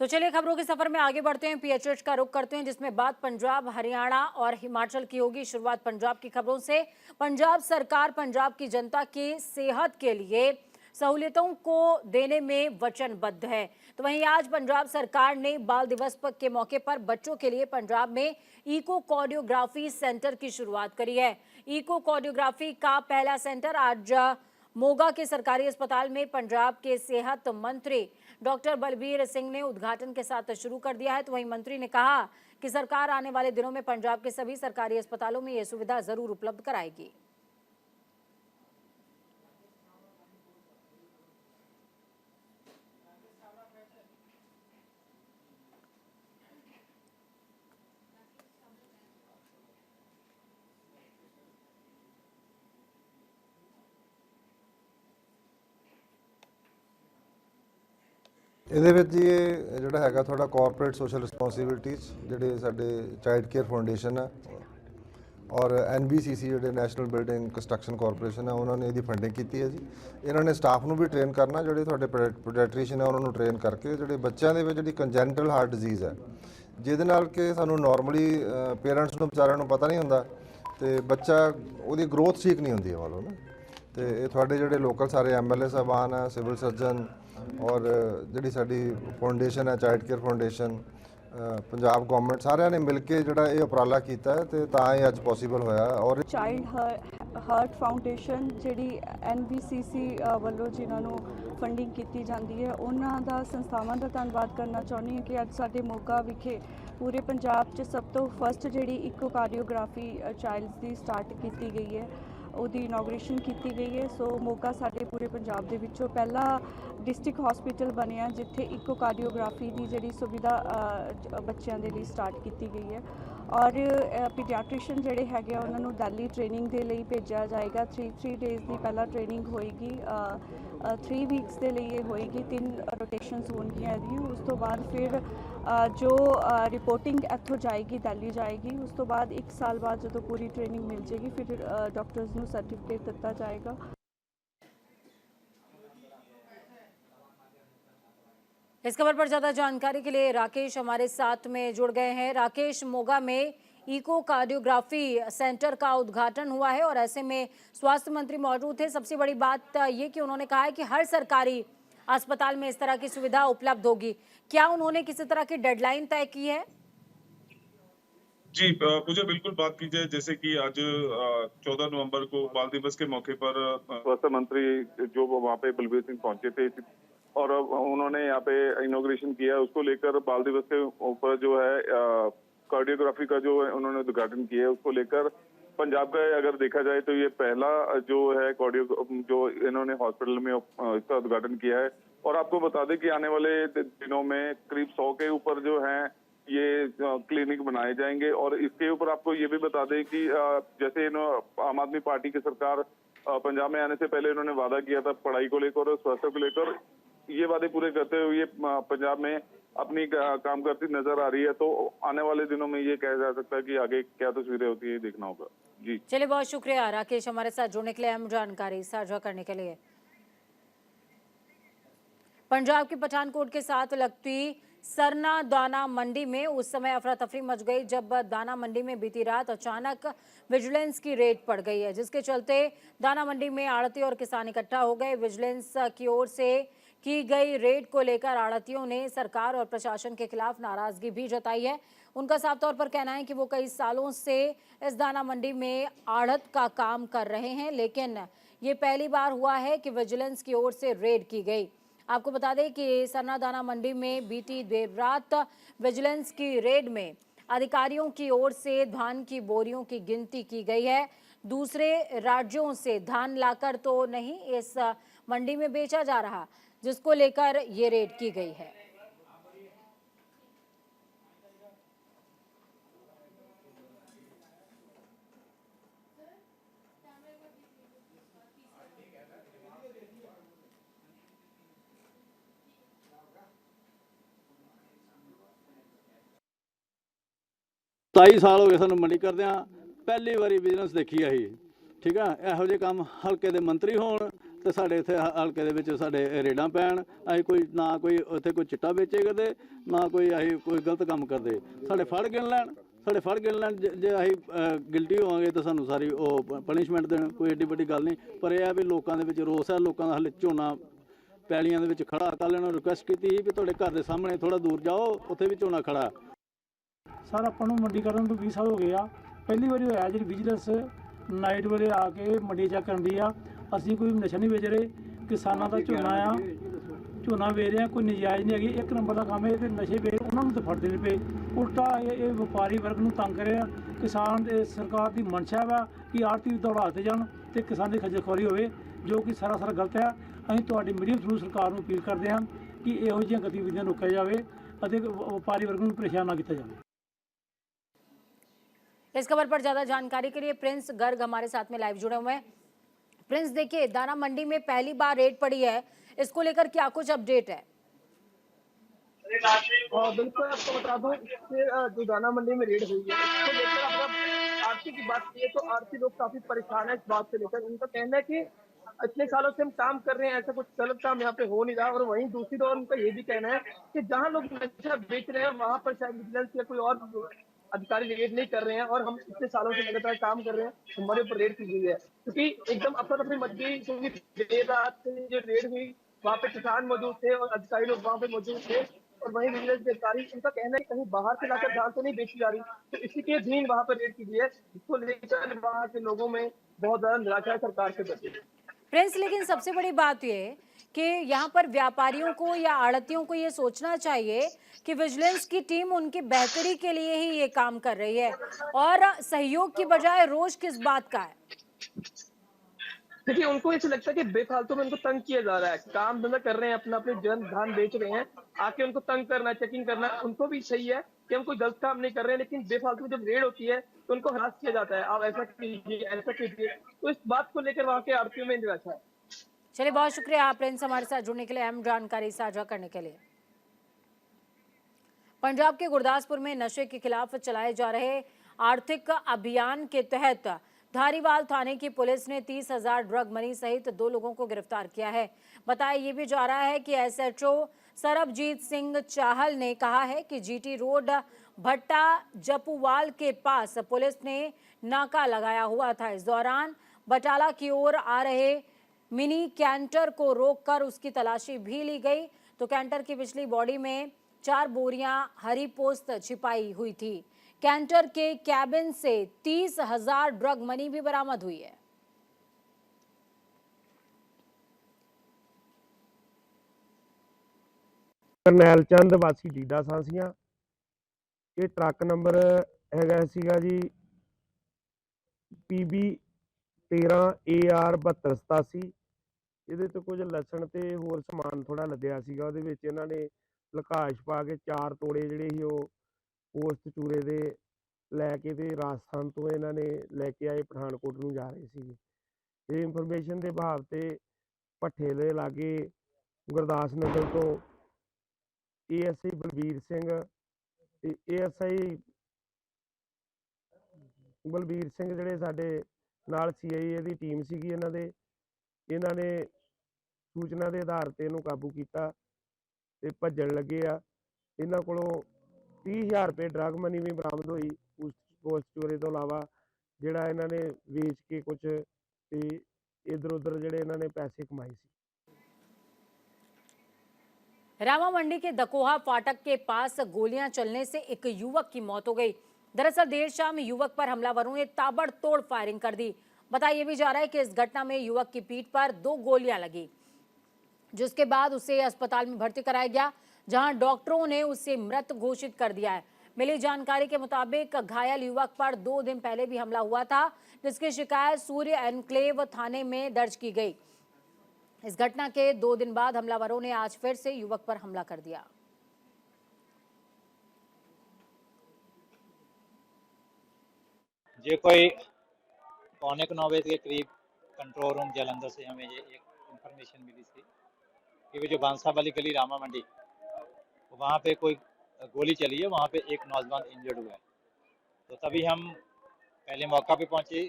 तो चलिए खबरों के सफर में आगे बढ़ते हैं। पीएचएच का रुख करते हैं, जिसमें बात पंजाब, हरियाणा और हिमाचल की होगी। शुरुआत पंजाब की खबरों से। पंजाब सरकार पंजाब की जनता की सेहत के लिए सहूलियतों को देने में वचनबद्ध है। तो वहीं आज पंजाब सरकार ने बाल दिवस के मौके पर बच्चों के लिए पंजाब में इको कार्डियोग्राफी सेंटर की शुरुआत करी है। इको कार्डियोग्राफी का पहला सेंटर आज मोगा के सरकारी अस्पताल में पंजाब के सेहत मंत्री डॉक्टर बलबीर सिंह ने उद्घाटन के साथ शुरू कर दिया है। तो वहीं मंत्री ने कहा कि सरकार आने वाले दिनों में पंजाब के सभी सरकारी अस्पतालों में यह सुविधा जरूर उपलब्ध कराएगी। ਇਹਦੇ ਵਿੱਚ ਜੀ ਇਹ ਜਿਹੜਾ ਹੈਗਾ ਤੁਹਾਡਾ ਕਾਰਪੋਰੇਟ ਸੋਸ਼ਲ ਰਿਸਪੌਂਸਿਬਿਲਟੀਜ਼ ਜਿਹੜੇ ਸਾਡੇ ਚਾਈਲਡ ਕੇਅਰ ਫਾਊਂਡੇਸ਼ਨ ਹੈ ਔਰ NBCC ਜਿਹੜੇ ਨੈਸ਼ਨਲ ਬਿਲਡਿੰਗ ਕੰਸਟਰਕਸ਼ਨ ਕਾਰਪੋਰੇਸ਼ਨ ਹੈ ਉਹਨਾਂ ਨੇ ਇਹਦੀ ਫੰਡਿੰਗ ਕੀਤੀ ਹੈ ਜੀ। ਇਹਨਾਂ ਨੇ ਸਟਾਫ ਨੂੰ ਵੀ ਟ੍ਰੇਨ ਕਰਨਾ, ਜਿਹੜੇ ਤੁਹਾਡੇ ਪੀਡੀਆਟ੍ਰੀਸ਼ੀਅਨ ਹੈ ਉਹਨਾਂ ਨੂੰ ਟ੍ਰੇਨ ਕਰਕੇ ਜਿਹੜੇ ਬੱਚਿਆਂ ਦੇ ਵਿੱਚ ਜਿਹੜੀ ਕੰਜੈਂਟਲ ਹਾਰਟ ਡਿਜ਼ੀਜ਼ ਹੈ ਜਿਹਦੇ ਨਾਲ ਕਿ ਸਾਨੂੰ ਨਾਰਮਲੀ ਪੇਰੈਂਟਸ ਨੂੰ ਵਿਚਾਰਿਆਂ ਨੂੰ ਪਤਾ ਨਹੀਂ ਹੁੰਦਾ ਤੇ ਬੱਚਾ ਉਹਦੀ ਗਰੋਥ ਠੀਕ ਨਹੀਂ ਹੁੰਦੀ ਹੈ ਵਾਲੋ ਨਾ। ਤੇ ਇਹ ਤੁਹਾਡੇ ਜਿਹੜੇ ਲੋਕਲ ਸਾਰੇ MLA ਸਾਹਿਬਾਨ ਹੈ, ਸਿਵਲ ਸਰਜਨ और जी साड़ी फाउंडेशन है child care foundation Punjab government सारे ने मिलके जोड़ा ये उपराला किया है तो ही अज पॉसीबल होया। और चाइल्ड हार्ट फाउंडेशन जी NBCC वालों जिन्होंने फंडिंग की जाती है उन्होंने संस्थावां का धन्यवाद करना चाहनी है कि अज साडे मोगा विखे पूरे पंजाब च सब तो फस्ट जी इको कार्डियोग्राफी चाइल्ड की स्टार्ट की गई है, ਉਹਦੀ ਇਨੋਗ੍ਰੇਸ਼ਨ ਕੀਤੀ ਗਈ ਹੈ। ਸੋ ਮੋਗਾ ਸਾਡੇ ਪੂਰੇ ਪੰਜਾਬ ਦੇ ਵਿੱਚੋਂ ਪਹਿਲਾ ਡਿਸਟ੍ਰਿਕਟ ਹਸਪੀਟਲ ਬਣਿਆ ਜਿੱਥੇ ਇਕੋ ਕਾਰਡੀਓਗ੍ਰਾਫੀ ਦੀ ਜਿਹੜੀ ਸੁਵਿਧਾ ਬੱਚਿਆਂ ਦੇ ਲਈ ਸਟਾਰਟ ਕੀਤੀ ਗਈ ਹੈ। ਔਰ ਪੀਡੀਆਟ੍ਰੀਸ਼ੀਅਨ ਜਿਹੜੇ ਹੈਗੇ ਉਹਨਾਂ ਨੂੰ ਦਿੱਲੀ ਟ੍ਰੇਨਿੰਗ ਦੇ ਲਈ ਭੇਜਿਆ ਜਾਏਗਾ। 3 ਡੇਜ਼ ਦੀ ਪਹਿਲਾਂ ਟ੍ਰੇਨਿੰਗ ਹੋਏਗੀ, 3 ਵੀਕਸ ਦੇ ਲਈ ਇਹ ਹੋਏਗੀ, 3 ਰੋਟੇਸ਼ਨਸ ਹੋਣਗੀਆਂ ਇਹਦੀਆਂ। ਉਸ ਤੋਂ ਬਾਅਦ ਫਿਰ जो रिपोर्टिंग इत्थों जाएगी दिल्ली जाएगी। उस तो बाद 1 साल बाद जो पूरी ट्रेनिंग मिल जाएगी फिर डॉक्टर्स को सर्टिफिकेट दिता जाएगा। इस खबर पर ज्यादा जानकारी के लिए राकेश हमारे साथ में जुड़ गए हैं। राकेश, मोगा में इको कार्डियोग्राफी सेंटर का उद्घाटन हुआ है और ऐसे में स्वास्थ्य मंत्री मौजूद थे। सबसे बड़ी बात ये कि उन्होंने कहा है कि हर सरकारी अस्पताल में इस तरह की सुविधा उपलब्ध होगी। क्या उन्होंने किसी तरह की डेडलाइन तय की है? जी, मुझे बिल्कुल बात की जाए जैसे कि आज 14 नवंबर को बाल दिवस के मौके पर स्वास्थ्य मंत्री जो वहाँ पे बलबीर सिंह पहुंचे थे और उन्होंने यहाँ पे इनॉग्रेशन किया। उसको लेकर बाल दिवस के ऊपर जो है कार्डियोग्राफी का जो उन्होंने उद्घाटन किया है उसको लेकर पंजाब का अगर देखा जाए तो ये पहला जो है कार्डियो जो इन्होंने हॉस्पिटल में इसका उद्घाटन किया है। और आपको बता दें कि आने वाले दिनों में करीब 100 के ऊपर जो है ये क्लिनिक बनाए जाएंगे। और इसके ऊपर आपको ये भी बता दें कि जैसे आम आदमी पार्टी की सरकार पंजाब में आने से पहले इन्होंने वादा किया था पढ़ाई को लेकर और स्वास्थ्य को लेकर, ये वादे पूरे करते हुए पंजाब में अपनी काम करती नजर आ रही है। तो आने वाले दिनों में ये कहा जा सकता है कि आगे क्या तस्वीरें होती है देखना होगा। जी चलिए, बहुत शुक्रिया राकेश हमारे साथ जुड़ने के लिए, अहम जानकारी साझा करने के लिए। पंजाब के पठानकोट के साथ लगती सरना दाना मंडी में उस समय अफरा तफरी मच गई जब दाना मंडी में बीती रात अचानक विजिलेंस की रेड पड़ गई है, जिसके चलते दाना मंडी में आड़ती और किसान इकट्ठा हो गए। विजिलेंस की ओर से की गई रेड को लेकर आड़तियों ने सरकार और प्रशासन के खिलाफ नाराजगी भी जताई है। उनका साफ तौर पर कहना है कि वो कई सालों से इस दाना मंडी में आड़त का काम कर रहे हैं, लेकिन ये पहली बार हुआ है कि विजिलेंस की ओर से रेड की गई। आपको बता दें कि सरना दाना मंडी में बीती देर रात विजिलेंस की रेड में अधिकारियों की ओर से धान की बोरियों की गिनती की गई है। दूसरे राज्यों से धान लाकर तो नहीं इस मंडी में बेचा जा रहा, जिसको लेकर ये रेड की गई है। सताई साल हो गए सानू मंडी करदियां, पहली बारी बिजनेस देखी अही। ठीक है, इहो जिहे काम हल्के दे मंत्री होण ਤੇ ਸਾਡੇ ਇੱਥੇ ਹਲਕੇ ਦੇ ਵਿੱਚ ਸਾਡੇ ਰੇਡਾਂ ਪੈਣ। ਅਸੀਂ ਕੋਈ ਨਾ ਕੋਈ ਉੱਥੇ ਕੋਈ ਚਿੱਟਾ ਵੇਚੇ ਕਰਦੇ, ਨਾ ਕੋਈ ਅਸੀਂ ਕੋਈ ਗਲਤ ਕੰਮ ਕਰਦੇ। ਸਾਡੇ ਫੜ ਗਿਣ ਲੈਣ, ਸਾਡੇ ਫੜ ਗਿਣ ਲੈਣ, ਜੇ ਅਸੀਂ ਗਿਲਟੀ ਹੋਵਾਂਗੇ ਤਾਂ ਸਾਨੂੰ ਸਾਰੀ ਉਹ ਪਨਿਸ਼ਮੈਂਟ ਦੇਣ, ਕੋਈ ਏਡੀ ਵੱਡੀ ਗੱਲ ਨਹੀਂ। ਪਰ ਇਹ ਹੈ ਵੀ ਲੋਕਾਂ ਦੇ ਵਿੱਚ ਰੋਸ ਹੈ, ਲੋਕਾਂ ਦਾ ਹਲੇ ਝੋਨਾ ਪੈਲੀਆਂ ਦੇ ਵਿੱਚ ਖੜਾ। ਕੱਲ੍ਹ ਇਹਨਾਂ ਨੂੰ ਰਿਕੁਐਸਟ ਕੀਤੀ ਸੀ ਵੀ ਤੁਹਾਡੇ ਘਰ ਦੇ ਸਾਹਮਣੇ ਥੋੜ੍ਹਾ ਦੂਰ ਜਾਓ, ਉੱਥੇ ਵੀ ਝੋਨਾ ਖੜਾ। ਸਰ ਆਪਾਂ ਨੂੰ ਮੰਡੀਕਰਨ ਤੋਂ 20 ਸਾਲ ਹੋ ਗਏ ਆ। ਪਹਿਲੀ ਵਾਰੀ ਹੋਇਆ ਜਿਹੜੀ ਵਿਜੀਲੈਂਸ ਨਾਈਟ ਵੇਲੇ ਆ ਕੇ ਮੰਡੀ ਚੈੱਕ ਕਰਦੀ ਆ। ਅਸੀਂ ਕੋਈ ਨਸ਼ਾ ਨਹੀਂ ਵੇਚ ਰਹੇ, ਕਿਸਾਨਾਂ ਦਾ ਝੋਨਾ ਆ, ਝੋਨਾ ਵੇਚ ਰਹੇ ਆ, ਕੋਈ ਨਜਾਇਜ਼ ਨਹੀਂ ਹੈਗੀ। 1 ਨੰਬਰ ਦਾ ਕੰਮ ਹੈ ਤੇ ਨਸ਼ੇ ਵੇਚ ਉਹਨਾਂ ਨੂੰ ਤਾਂ ਫੜਦੇ ਨਹੀਂ ਪਏ, ਉਲਟਾ ਇਹ ਵਪਾਰੀ ਵਰਗ ਨੂੰ ਤੰਗ ਕਰ ਰਿਹਾ। ਕਿਸਾਨ ਦੇ ਸਰਕਾਰ ਦੀ ਮਨਸ਼ਾ ਵਾ ਕਿ ਆੜ੍ਹਤੀ ਦੌੜਾ ਦਿੱਤੇ ਜਾਣ ਤੇ ਕਿਸਾਨ ਦੀ ਖੱਜਲਖੁਆਰੀ ਹੋਵੇ, ਜੋ ਕਿ ਸਰਾਸਰ ਗਲਤ ਹੈ। ਅਸੀਂ ਤੁਹਾਡੀ ਮੀਡੀਆ ਥਰੂ ਸਰਕਾਰ ਨੂੰ ਅਪੀਲ ਕਰਦੇ ਹਾਂ ਕਿ ਇਹੋ ਜਿਹੀਆਂ ਗਤੀਵਿਧੀਆਂ ਰੋਕਿਆ ਜਾਵੇ ਅਤੇ ਵਪਾਰੀ ਵਰਗ ਨੂੰ ਪਰੇਸ਼ਾਨ ਨਾ ਕੀਤਾ जाए। इस खबर पर ज्यादा जानकारी के लिए प्रिंस गर्ग हमारे साथ में लाइव जुड़े हुए हैं। प्रिंस, देखिए दाना मंडी में पहली बार रेड पड़ी है, इसको लेकर क्या कुछ अपडेट है? बिल्कुल आपको बता दूं कि जो दाना मंडी में रेड हुई है इसको लेकर अगर आरती की बात की तो आरती लोग काफी परेशान है इस बात से लेकर। उनका कहना है कि इतने सालों से हम काम कर रहे हैं, ऐसा कुछ गलत काम यहाँ पे हो नहीं रहा। और वहीं दूसरी ओर उनका ये भी कहना है कि जहाँ लोग नशा बेच रहे हैं वहाँ पर शायद विजिलेंस या कोई और अधिकारी रेड नहीं कर रहे हैं, और हम इतने सालों से लगातार काम कर रहे हैं, हमारे ऊपर रेड की गई है। क्योंकि एकदम अफरा तफरी मच गई, क्योंकि देर रात से जो रेड हुई वहाँ पे किसान मौजूद थे और अधिकारी लोग वहाँ पे मौजूद थे, और वहीं विजिलेंस के अधिकारी, उनका कहना है कहीं बाहर से लाकर धान तो नहीं बेची जा रही, तो इसी के अधीन वहाँ पर रेड की गई है, जिसको लेकर वहाँ के लोगों में बहुत ज्यादा निराशा है सरकार के प्रति। प्रिंस, लेकिन सबसे बड़ी बात ये कि यहाँ पर व्यापारियों को या आड़तियों को ये सोचना चाहिए कि विजिलेंस की टीम उनकी बेहतरी के लिए ही ये काम कर रही है, और सहयोग की बजाय रोष किस बात का है? देखिए उनको ऐसा लगता है कि बेफालतू में उनको तंग किया जा रहा है। काम धंधा कर रहे हैं, अपना अपने जन धान बेच रहे हैं, आके उनको तंग करना, चेकिंग करना उनको भी सही है कि हम कोई गलत काम नहीं कर रहे हैं, लेकिन बेफालतू जब रेड होती है तो उनको हरास किया जाता है, आप ऐसा कीजिए ऐसा कीजिए। तो इस बात को लेकर वहाँ के आड़तियों में निराशा है। चलिए, बहुत शुक्रिया प्रिंस हमारे साथ जुड़ने के लिए, अहम जानकारी साझा करने के लिए। पंजाब के गुरदासपुर में नशे के खिलाफ चलाए जा रहे आर्थिक अभियान के तहत धारीवाल थाने की पुलिस ने 30,000 ड्रग मनी सहित 2 लोगों को गिरफ्तार किया है। बताया ये भी जा रहा है कि एसएचओ सरबजीत सिंह चाहल ने कहा है कि जीटी रोड भट्टा जपुवाल के पास पुलिस ने नाका लगाया हुआ था। इस दौरान बटाला की ओर आ रहे मिनी कैंटर को रोककर उसकी तलाशी भी ली गई, तो कैंटर की पिछली बॉडी में 4 बोरियां हरी पोस्त छिपाई हुई थी। कैंटर के कैबिन से 30,000 ड्रग मनी भी बरामद हुई है। ਕਰਨੈਲ ਚੰਦ ਵਾਸੀ ਡੀਡਾ ਸਾਂਸੀਆਂ, ਇਹ ਟਰੱਕ ਨੰਬਰ ਹੈਗਾ ਸੀਗਾ ਜੀ PB 13AR 7287। ਇਹਦੇ ਤੋਂ ਕੁਝ ਲਸਣ ਤੇ ਹੋਰ ਸਮਾਨ ਥੋੜਾ ਲੱਦਿਆ ਸੀਗਾ। ਉਹਦੇ ਵਿੱਚ ਇਹਨਾਂ ਨੇ ਲਕਾਸ਼ ਪਾ ਕੇ 4 ਤੋੜੇ ਜਿਹੜੇ ਸੀ ਉਹ ਪੋਸਤ ਚੂਰੇ ਦੇ ਲੈ ਕੇ ਤੇ ਰਾਜਸਥਾਨ ਤੋਂ ਇਹਨਾਂ ਨੇ ਲੈ ਕੇ ਆਏ, ਪਠਾਨਕੋਟ ਨੂੰ ਜਾ ਰਹੇ ਸੀਗੇ। ਇਹ ਇਨਫੋਰਮੇਸ਼ਨ ਦੇ ਬਹਾਵ ਤੇ ਭੱਠੇ ਦੇ ਲਾਗੇ ਗੁਰਦਾਸ ਨਗਰ ਤੋਂ ASI ਬਲਬੀਰ ਸਿੰਘ ਤੇ ASI ਬਲਬੀਰ ਸਿੰਘ ਜਿਹੜੇ ਸਾਡੇ ਨਾਲ CIA ਦੀ ਟੀਮ ਸੀਗੀ, ਇਹਨਾਂ ਨੇ ਸੂਚਨਾ ਦੇ ਆਧਾਰ ਤੇ ਇਹਨੂੰ ਕਾਬੂ ਕੀਤਾ ਤੇ ਭੱਜਣ ਲੱਗੇ ਆ। ਇਹਨਾਂ ਕੋਲੋਂ 30,000 ਰੁਪਏ ਡਰਗ ਮਨੀ ਵੀ ਬਰਾਮਦ ਹੋਈ। ਉਸ ਚੋਰੇ ਤੋਂ ਇਲਾਵਾ ਜਿਹੜਾ ਇਹਨਾਂ ਨੇ ਵੇਚ ਕੇ ਕੁਝ ਤੇ इधर उधर ਜਿਹੜੇ ਇਹਨਾਂ ਨੇ ਪੈਸੇ ਕਮਾਏ ਸੀ। रामा मंडी के दकोहा फाटक के पास गोलियां चलने से एक युवक की मौत हो गई। दरअसल देर शाम युवक पर हमलावरों ने ताबड़तोड़ फायरिंग कर दी। बताया ये भी जा रहा है कि इस घटना में युवक की पीठ पर 2 गोलियां लगी, जिसके बाद उसे अस्पताल में भर्ती कराया गया, जहां डॉक्टरों ने उसे मृत घोषित कर दिया है। मिली जानकारी के मुताबिक घायल युवक पर 2 दिन पहले भी हमला हुआ था, जिसकी शिकायत सूर्य एनक्लेव थाने में दर्ज की गई। इस घटना के 2 दिन बाद हमलावरों ने आज फिर से युवक पर हमला कर दिया। ये कोई 8:45 बजे के करीब कंट्रोल रूम जालंधर से हमें ये एक इंफॉर्मेशन मिली थी कि वो जो बांसा वाली गली रामा मंडी वहाँ पे कोई गोली चली है, वहाँ पे एक नौजवान इंजर्ड हुआ है। तो तभी हम पहले मौका पे पहुँचे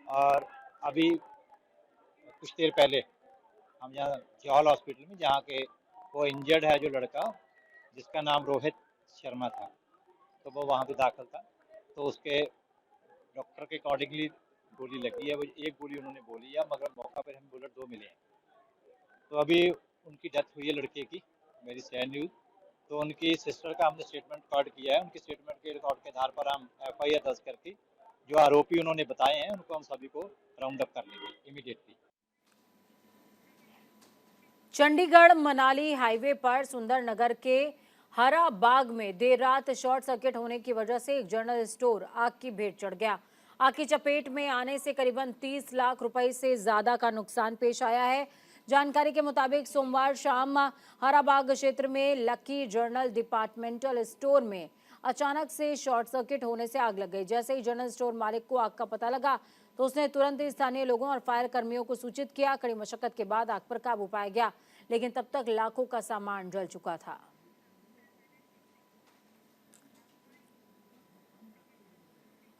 और अभी कुछ देर पहले हम यहाँ जवाहर हॉस्पिटल में, जहाँ के वो इंजर्ड है जो लड़का जिसका नाम रोहित शर्मा था, तो वो वहाँ पे दाखिल था। तो उसके डॉक्टर के अकॉर्डिंगली गोली लगी है, वो एक गोली उन्होंने बोली है, मगर मौका पर हमें बुलेट 2 मिले हैं। तो अभी उनकी डेथ हुई है लड़के की, मेरी सैड न्यूज़। तो उनकी सिस्टर का हमने स्टेटमेंट रिकॉर्ड किया है, उनके स्टेटमेंट के रिकॉर्ड के आधार पर हम FIR दर्ज करके जो आरोपी उन्होंने बताए हैं उनको हम सभी को राउंड अप कर लेंगे इमीडिएटली। चंडीगढ़ मनाली हाईवे पर सुंदरनगर के हरा बाग में देर रात शॉर्ट सर्किट होने की वजह से एक जनरल स्टोर आग की भेंट चढ़ गया। आग की चपेट में आने से करीबन 30 लाख रुपए से ज्यादा का नुकसान पेश आया है। जानकारी के मुताबिक सोमवार शाम हराबाग क्षेत्र में लकी जर्नल डिपार्टमेंटल स्टोर में अचानक से शॉर्ट सर्किट होने से आग लग गई। जैसे ही जनरल स्टोर मालिक को आग का पता लगा तो उसने तुरंत ही स्थानीय लोगों और फायर कर्मियों को सूचित किया। कड़ी मशक्कत के बाद आग पर काबू पाया गया, लेकिन तब तक लाखों का सामान जल चुका था।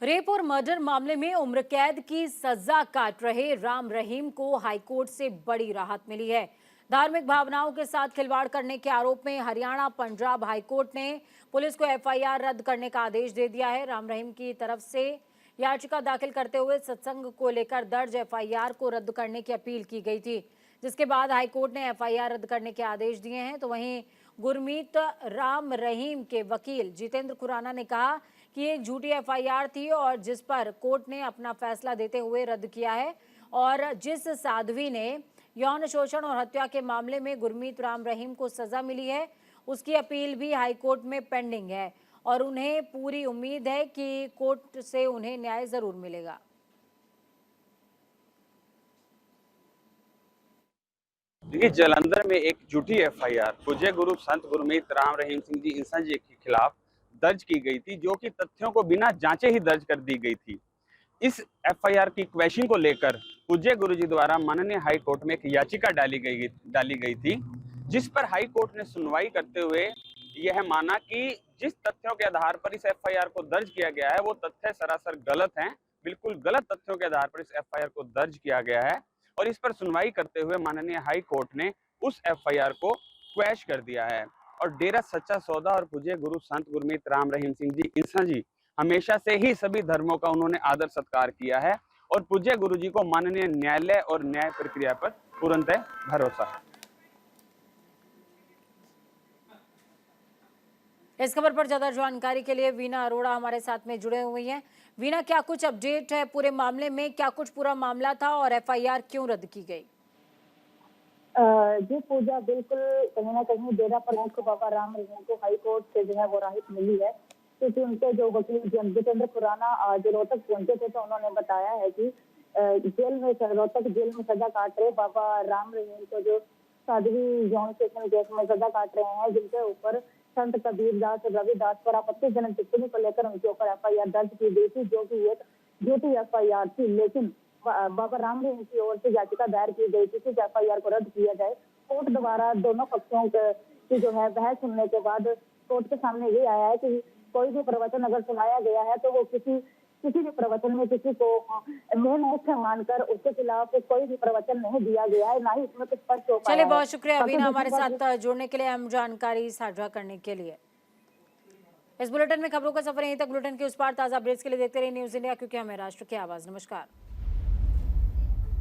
रेप और मर्डर मामले में उम्र कैद की सजा काट रहे राम रहीम को हाईकोर्ट से बड़ी राहत मिली है। धार्मिक भावनाओं के साथ खिलवाड़ करने के आरोप में हरियाणा पंजाब हाईकोर्ट ने पुलिस को FIR रद्द करने का आदेश दे दिया है। राम रहीम की तरफ से याचिका दाखिल करते हुए सत्संग को लेकर दर्ज FIR को रद्द करने की अपील की गई थी, जिसके बाद हाईकोर्ट ने FIR रद्द करने के आदेश दिए हैं। तो वहीं गुरमीत राम रहीम के वकील जितेंद्र खुराना ने कहा कि एक झूठी FIR थी और जिस पर कोर्ट ने अपना फैसला देते हुए रद्द किया है, और जिस साध्वी ने यौन शोषण और हत्या के मामले में गुरमीत राम रहीम को सजा मिली है, उसकी अपील भी हाईकोर्ट में पेंडिंग है और उन्हें पूरी उम्मीद है कि कोर्ट से उन्हें न्याय जरूर मिलेगा। देखिए, जालंधर में एक झूठी FIR पूज्य गुरु संत गुरमीत राम रहीम सिंह जी इंसान जी के खिलाफ दर्ज की गई थी, जो कि तथ्यों को बिना जांचे ही दर्ज कर दी गई थी। इस FIR की क्वेश्चन को लेकर पूज्य गुरु जी द्वारा माननीय हाई कोर्ट में एक याचिका डाली गई थी, जिस पर हाई कोर्ट ने सुनवाई करते हुए यह माना कि जिस तथ्यों के आधार पर इस FIR को दर्ज किया गया है वो तथ्य सरासर गलत हैं। बिल्कुल गलत तथ्यों के आधार पर इस FIR को दर्ज किया गया है और इस पर सुनवाई करते हुए माननीय हाई कोर्ट ने उस FIR को क्वैश कर दिया है। और डेरा सच्चा सौदा और पूज्य गुरु संत गुरमीत राम रहीम सिंह जी इंसान जी हमेशा से ही सभी धर्मों का उन्होंने आदर सत्कार किया है और पूज्य गुरु जी को माननीय न्यायालय और न्याय प्रक्रिया पर पूर्णतः भरोसा है। इस खबर पर ज्यादा जानकारी के लिए वीना अरोड़ा हमारे साथ में जुड़े हुए हैं। वीना, क्या कुछ अपडेट है पूरे मामले में? क्या कुछ पूरा मामला था और FIR क्यों रद्द की गई? जी पूजा, बिल्कुल कहीं ना कहीं डेरा प्रमुख बाबा राम रहीम को हाई कोर्ट से जो है वो राहत मिली है, क्योंकि उनके जो वकील जितेंद्र खुराना जो रोहतक पहुंचे थे तो उन्होंने बताया है कि रोहतक जेल में सजा काट रहे बाबा राम रहीम को जो साध्वी यौन शोषण केस में सजा काट रहे हैं, जिनके ऊपर संत कबीर दास और रविदास पर आपत्तिजनक टिप्पणी को लेकर उनके ऊपर FIR दर्ज की गई थी, जो कि एक झूठी FIR थी। लेकिन बाबा राम रहीम की ओर से याचिका दायर की गई थी कि FIR को रद्द किया जाए। कोर्ट द्वारा दोनों पक्षों की जो है बहस सुनने के बाद कोर्ट के सामने ये आया है कि कोई भी प्रवचन अगर सुनाया गया है तो वो किसी भी प्रवचन में किसी को मेन मुख्य मानकर उसके खिलाफ कोई भी प्रवचन नहीं दिया गया है, ना ही इसमें कुछ स्पष्ट हो पाया है। चलिए, बहुत शुक्रिया अवीना हमारे साथ जुड़ने के लिए, हम जानकारी साझा करने के लिए। इस बुलेटिन में खबरों का सफर यहीं तक। बुलेटिन के उस पार ताजा अपडेट्स के लिए देखते रहिए न्यूज़ इंडिया, क्योंकि हमें राष्ट्र की आवाज। नमस्कार।